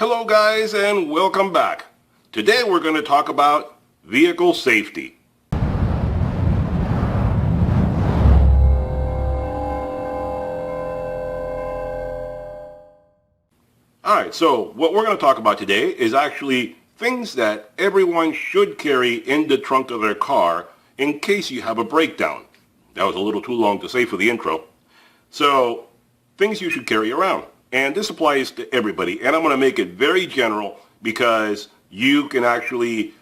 Hello guys and welcome back. Today we're going to talk about vehicle safety. Alright, so what we're going to talk about today is actually things that everyone should carry in the trunk of their car in case you have a breakdown. That was a little too long to say for the intro. So, things you should carry around. And this applies to everybody. And I'm going to make it very general because you can actually,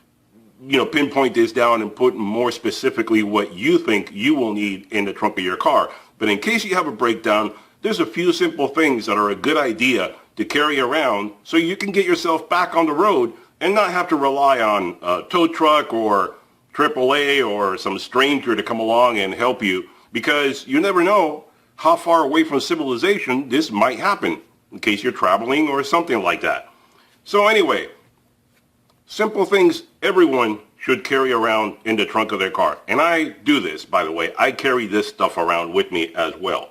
pinpoint this down and put more specifically what you think you will need in the trunk of your car. But in case you have a breakdown, there's a few simple things that are a good idea to carry around so you can get yourself back on the road and not have to rely on a tow truck or AAA or some stranger to come along and help you, because you never know how far away from civilization this might happen in case you're traveling or something like that. So anyway, simple things everyone should carry around in the trunk of their car. And I do this, by the way. I carry this stuff around with me as well.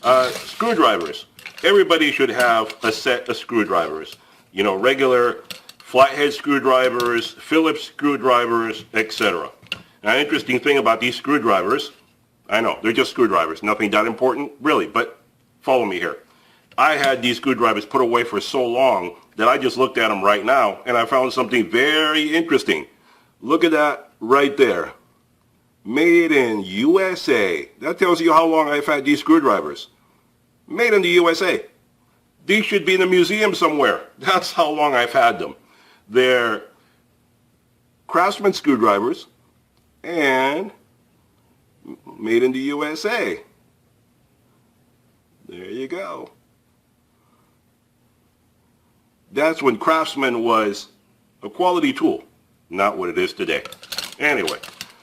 Screwdrivers. Everybody should have a set of screwdrivers. Regular flathead screwdrivers, Phillips screwdrivers, etc. Now, an interesting thing about these screwdrivers, I know, they're just screwdrivers, nothing that important, really, but follow me here. I had these screwdrivers put away for so long that I just looked at them right now, and I found something very interesting. Look at that right there. Made in USA. That tells you how long I've had these screwdrivers. Made in the USA. These should be in a museum somewhere. That's how long I've had them. They're Craftsman screwdrivers and made in the USA. There you go. That's when Craftsman was a quality tool, not what it is today. Anyway,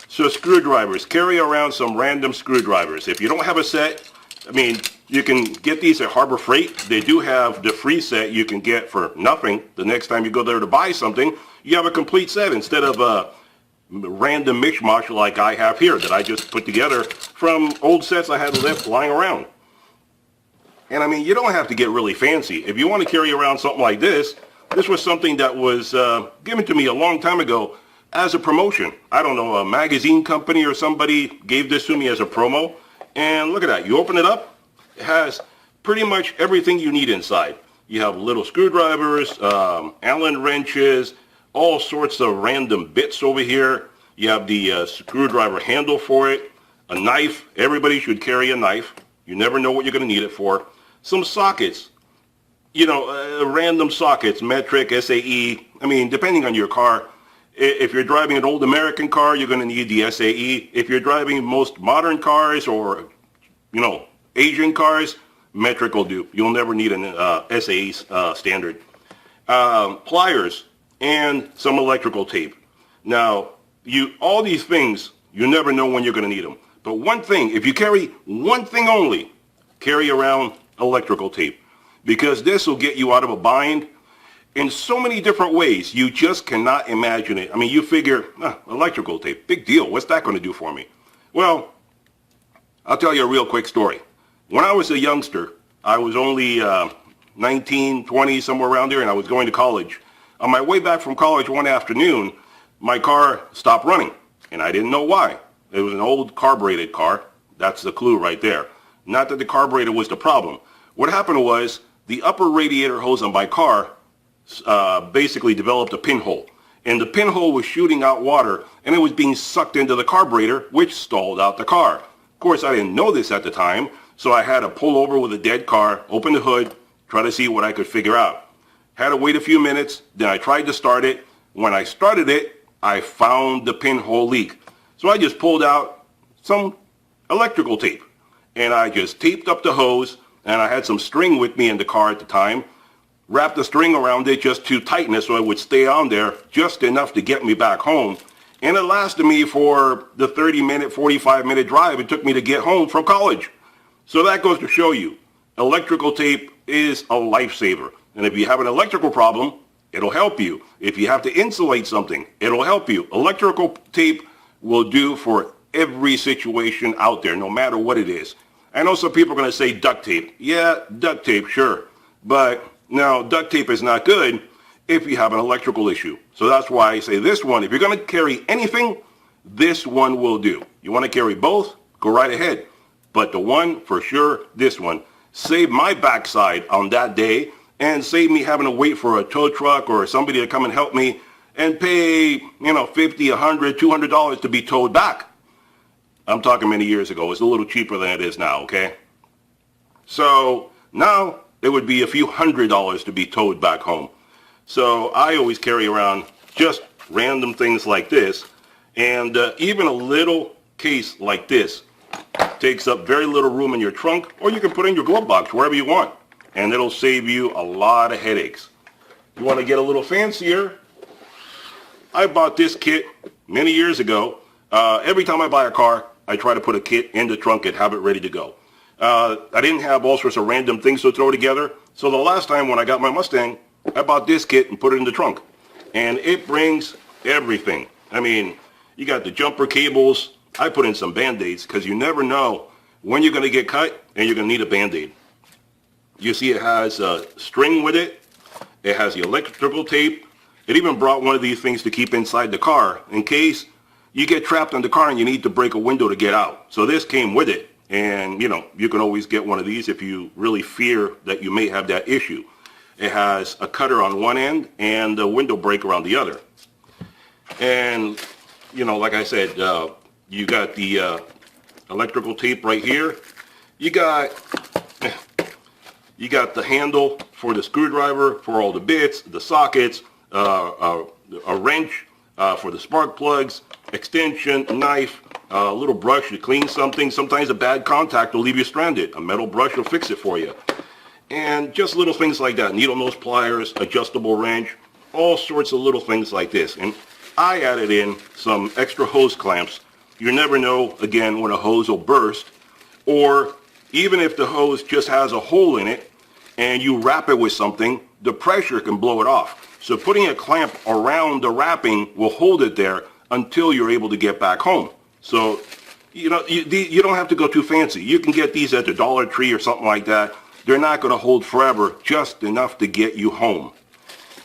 so screwdrivers. Carry around some random screwdrivers. If you don't have a set, you can get these at Harbor Freight. They do have the free set you can get for nothing. The next time you go there to buy something, you have a complete set instead of a random mishmash like I have here that I just put together from old sets I had left lying around. And you don't have to get really fancy. If you want to carry around something like this was something that was given to me a long time ago as a promotion. I don't know, a magazine company or somebody gave this to me as a promo. And look at that. You open it up, it has pretty much everything you need inside. You have little screwdrivers, Allen wrenches, all sorts of random bits over here. You have the screwdriver handle for it, a knife. Everybody should carry a knife. You never know what you're going to need it for. Some sockets, random sockets, metric, SAE. Depending on your car. If you're driving an old American car, you're going to need the SAE. If you're driving most modern cars or, Asian cars, metric will do. You'll never need an SAE standard. Pliers and some electrical tape. Now, all these things, you never know when you're going to need them. But one thing, if you carry one thing only, carry around electrical tape, because this will get you out of a bind in so many different ways. You just cannot imagine it. You figure, electrical tape, big deal. What's that going to do for me? Well, I'll tell you a real quick story. When I was a youngster, I was only 19, 20, somewhere around there, and I was going to college. On my way back from college one afternoon, my car stopped running, and I didn't know why. It was an old carbureted car. That's the clue right there. Not that the carburetor was the problem. What happened was the upper radiator hose on my car basically developed a pinhole. And the pinhole was shooting out water, and it was being sucked into the carburetor, which stalled out the car. Of course, I didn't know this at the time, so I had to pull over with a dead car, open the hood, try to see what I could figure out. Had to wait a few minutes, then I tried to start it. When I started it, I found the pinhole leak. So I just pulled out some electrical tape, and I just taped up the hose, and I had some string with me in the car at the time, wrapped the string around it just to tighten it so it would stay on there just enough to get me back home. And it lasted me for the 30-minute, 45-minute drive it took me to get home from college. So that goes to show you, electrical tape is a lifesaver. And if you have an electrical problem, it'll help you. If you have to insulate something, it'll help you. Electrical tape will do for every situation out there, no matter what it is. I know some people are going to say duct tape. Yeah, duct tape, sure. But Now, duct tape is not good if you have an electrical issue. So that's why I say this one, if you're going to carry anything, this one will do. You want to carry both? Go right ahead. But the one, for sure, this one, saved my backside on that day and saved me having to wait for a tow truck or somebody to come and help me and pay, $50, $100, $200 to be towed back. I'm talking many years ago. It's a little cheaper than it is now, okay? So now it would be a few $100s to be towed back home. So I always carry around just random things like this. And even a little case like this takes up very little room in your trunk, or you can put in your glove box wherever you want. And it'll save you a lot of headaches. You want to get a little fancier? I bought this kit many years ago. Every time I buy a car, I try to put a kit in the trunk and have it ready to go. I didn't have all sorts of random things to throw together. So the last time when I got my Mustang, I bought this kit and put it in the trunk. And it brings everything. I mean, you got the jumper cables. I put in some Band-Aids because you never know when you're going to get cut and you're going to need a Band-Aid. You see it has a string with it. It has the electrical tape. It even brought one of these things to keep inside the car in case you get trapped in the car and you need to break a window to get out. So this came with it. And, you can always get one of these if you really fear that you may have that issue. It has a cutter on one end and a window breaker on the other. And, like I said, you got the electrical tape right here. You got the handle for the screwdriver, for all the bits, the sockets, a wrench for the spark plugs, extension, knife, a little brush to clean something. Sometimes a bad contact will leave you stranded. A metal brush will fix it for you. And just little things like that. Needle nose pliers, adjustable wrench, all sorts of little things like this. And I added in some extra hose clamps. You never know, again, when a hose will burst. Or even if the hose just has a hole in it and you wrap it with something, the pressure can blow it off. So putting a clamp around the wrapping will hold it there until you're able to get back home. So, you don't have to go too fancy. You can get these at the Dollar Tree or something like that. They're not going to hold forever, just enough to get you home.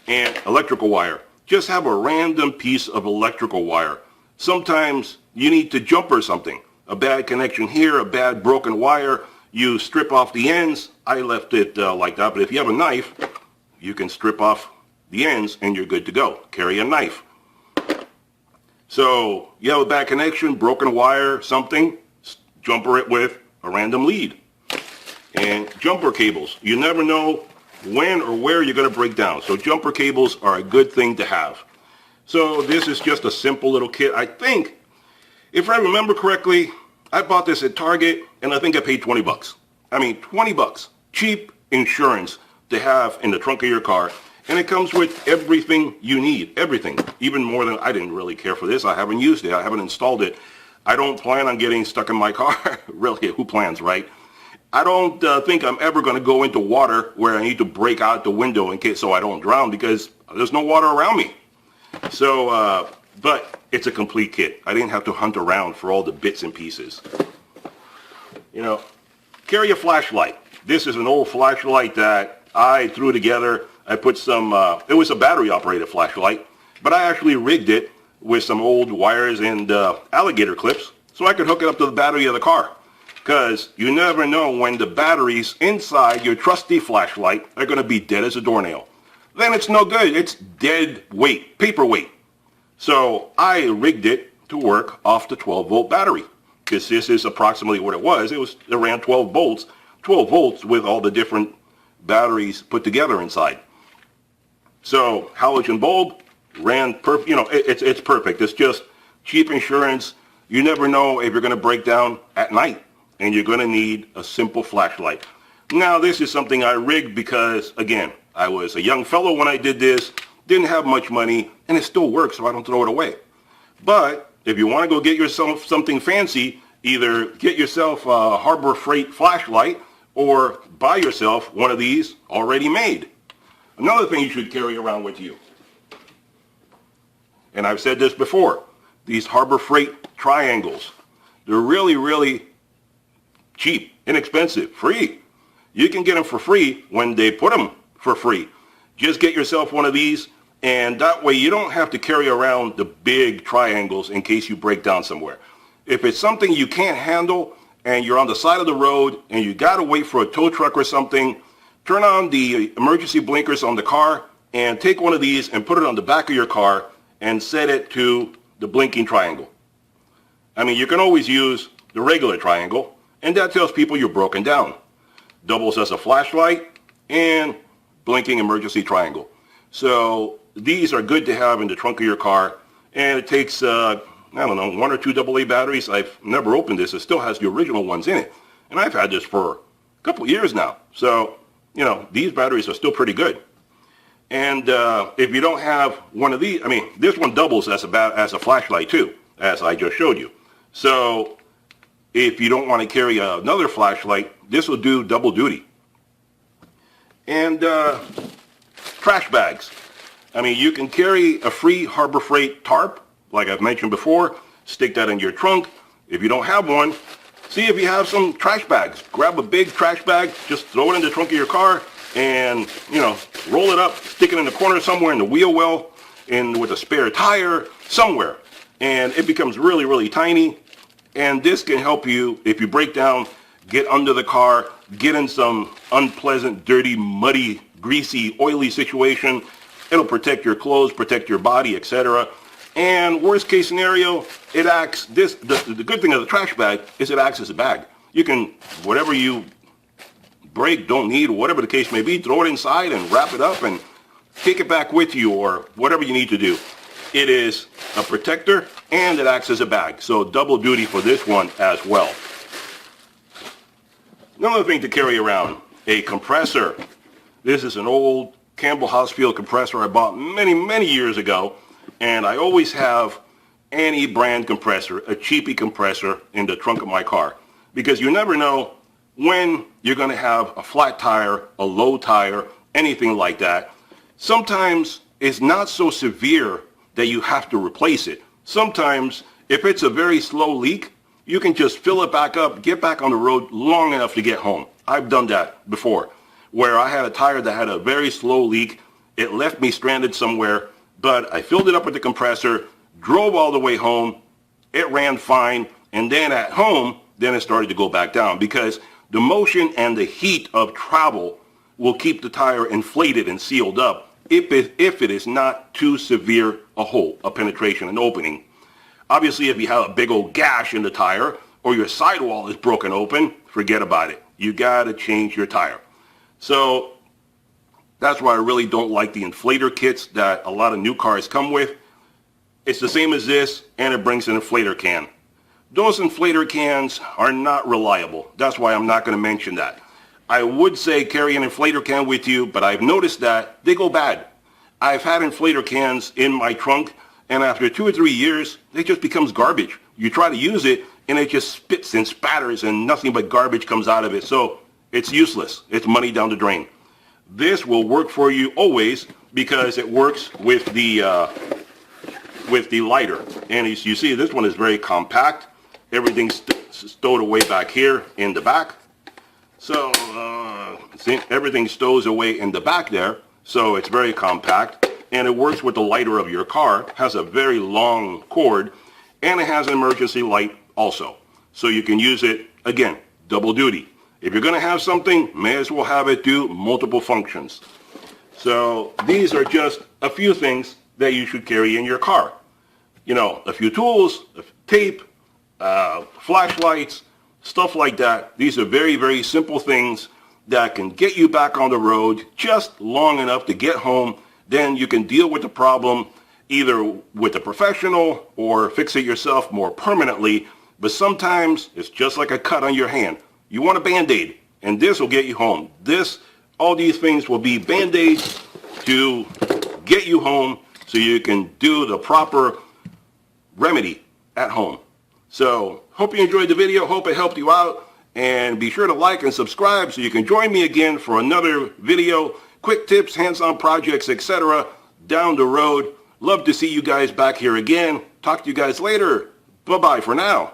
And electrical wire. Just have a random piece of electrical wire. Sometimes you need to jumper something. A bad connection here, a bad broken wire. You strip off the ends. I left it like that, but if you have a knife, you can strip off the ends and you're good to go. Carry a knife. So you have a bad connection, broken wire, something, jumper it with a random lead. And jumper cables. You never know when or where you're going to break down. So jumper cables are a good thing to have. So this is just a simple little kit. I think, if I remember correctly, I bought this at Target and I think I paid 20 bucks. I mean, 20 bucks. Cheap insurance to have in the trunk of your car. And it comes with everything you need. Everything. Even more than, I didn't really care for this. I haven't used it. I haven't installed it. I don't plan on getting stuck in my car. Really, who plans, right? I don't think I'm ever going to go into water where I need to break out the window in case so I don't drown because there's no water around me. So, but it's a complete kit. I didn't have to hunt around for all the bits and pieces. Carry a flashlight. This is an old flashlight that I threw together. I put some, it was a battery operated flashlight, but I actually rigged it with some old wires and alligator clips so I could hook it up to the battery of the car. Because you never know when the batteries inside your trusty flashlight are going to be dead as a doornail. Then it's no good. It's dead weight, paperweight. So I rigged it to work off the 12-volt battery. Because this is approximately what it was. It ran 12 volts with all the different batteries put together inside. So halogen bulb ran perfect. It's perfect. It's just cheap insurance. You never know if you're going to break down at night. And you're going to need a simple flashlight. Now, this is something I rigged because, again, I was a young fellow when I did this, didn't have much money, and it still works, so I don't throw it away. But if you want to go get yourself something fancy, either get yourself a Harbor Freight flashlight or buy yourself one of these already made. Another thing you should carry around with you, and I've said this before, these Harbor Freight triangles. They're really, really cheap, inexpensive, free. You can get them for free when they put them for free. Just get yourself one of these, and that way you don't have to carry around the big triangles in case you break down somewhere. If it's something you can't handle and you're on the side of the road and you gotta wait for a tow truck or something, turn on the emergency blinkers on the car and take one of these and put it on the back of your car and set it to the blinking triangle. I mean, you can always use the regular triangle, and that tells people you're broken down. Doubles as a flashlight and blinking emergency triangle. So these are good to have in the trunk of your car, and it takes, I don't know, 1 or 2 AA batteries. I've never opened this. It still has the original ones in it, and I've had this for a couple years now. So, you know, these batteries are still pretty good. And if you don't have one of these, I mean, this one doubles as a flashlight too, as I just showed you. So if you don't want to carry another flashlight, this will do double duty. And trash bags. I mean, you can carry a free Harbor Freight tarp, like I've mentioned before. Stick that in your trunk. If you don't have one, see if you have some trash bags. Grab a big trash bag, just throw it in the trunk of your car, and, you know, roll it up, stick it in the corner somewhere in the wheel well, and with a spare tire, somewhere. And it becomes really, really tiny. And this can help you, if you break down, get under the car, get in some unpleasant, dirty, muddy, greasy, oily situation. It'll protect your clothes, protect your body, etc. And worst case scenario, it acts, the good thing of the trash bag is it acts as a bag. You can, whatever you break, don't need, whatever the case may be, throw it inside and wrap it up and take it back with you, or whatever you need to do. It is a protector and it acts as a bag. So double duty for this one as well. Another thing to carry around, a compressor. This is an old Campbell Housefield compressor I bought many, many years ago. And I always have any brand compressor, a cheapy compressor, in the trunk of my car. Because you never know when you're going to have a flat tire, a low tire, anything like that. Sometimes it's not so severe that you have to replace it. Sometimes, if it's a very slow leak, you can just fill it back up, get back on the road long enough to get home. I've done that before, where I had a tire that had a very slow leak. It left me stranded somewhere, but I filled it up with the compressor, drove all the way home, it ran fine, and then at home, then it started to go back down, because the motion and the heat of travel will keep the tire inflated and sealed up if it is not too severe a hole, a penetration, an opening. Obviously, if you have a big old gash in the tire or your sidewall is broken open, forget about it. You gotta change your tire. So that's why I really don't like the inflator kits that a lot of new cars come with. It's the same as this, and it brings an inflator can. Those inflator cans are not reliable. That's why I'm not going to mention that. I would say carry an inflator can with you, but I've noticed that they go bad. I've had inflator cans in my trunk, and after 2 or 3 years, it just becomes garbage. You try to use it, and it just spits and spatters, and nothing but garbage comes out of it. So it's useless. It's money down the drain. This will work for you always because it works with the lighter. And as you see, this one is very compact. Everything's stowed away back here in the back. So, see, everything stows away in the back there. So it's very compact. And it works with the lighter of your car. Has a very long cord. And it has an emergency light also. So you can use it, again, double duty. If you're going to have something, may as well have it do multiple functions. So these are just a few things that you should carry in your car. You know, a few tools, tape, flashlights, stuff like that. These are very, very simple things that can get you back on the road just long enough to get home. Then you can deal with the problem either with a professional or fix it yourself more permanently. But sometimes it's just like a cut on your hand. You want a Band-Aid, and this will get you home. All these things will be Band-Aids to get you home so you can do the proper remedy at home. So, hope you enjoyed the video. Hope it helped you out. And be sure to like and subscribe so you can join me again for another video. Quick tips, hands-on projects, etc. down the road. Love to see you guys back here again. Talk to you guys later. Bye-bye for now.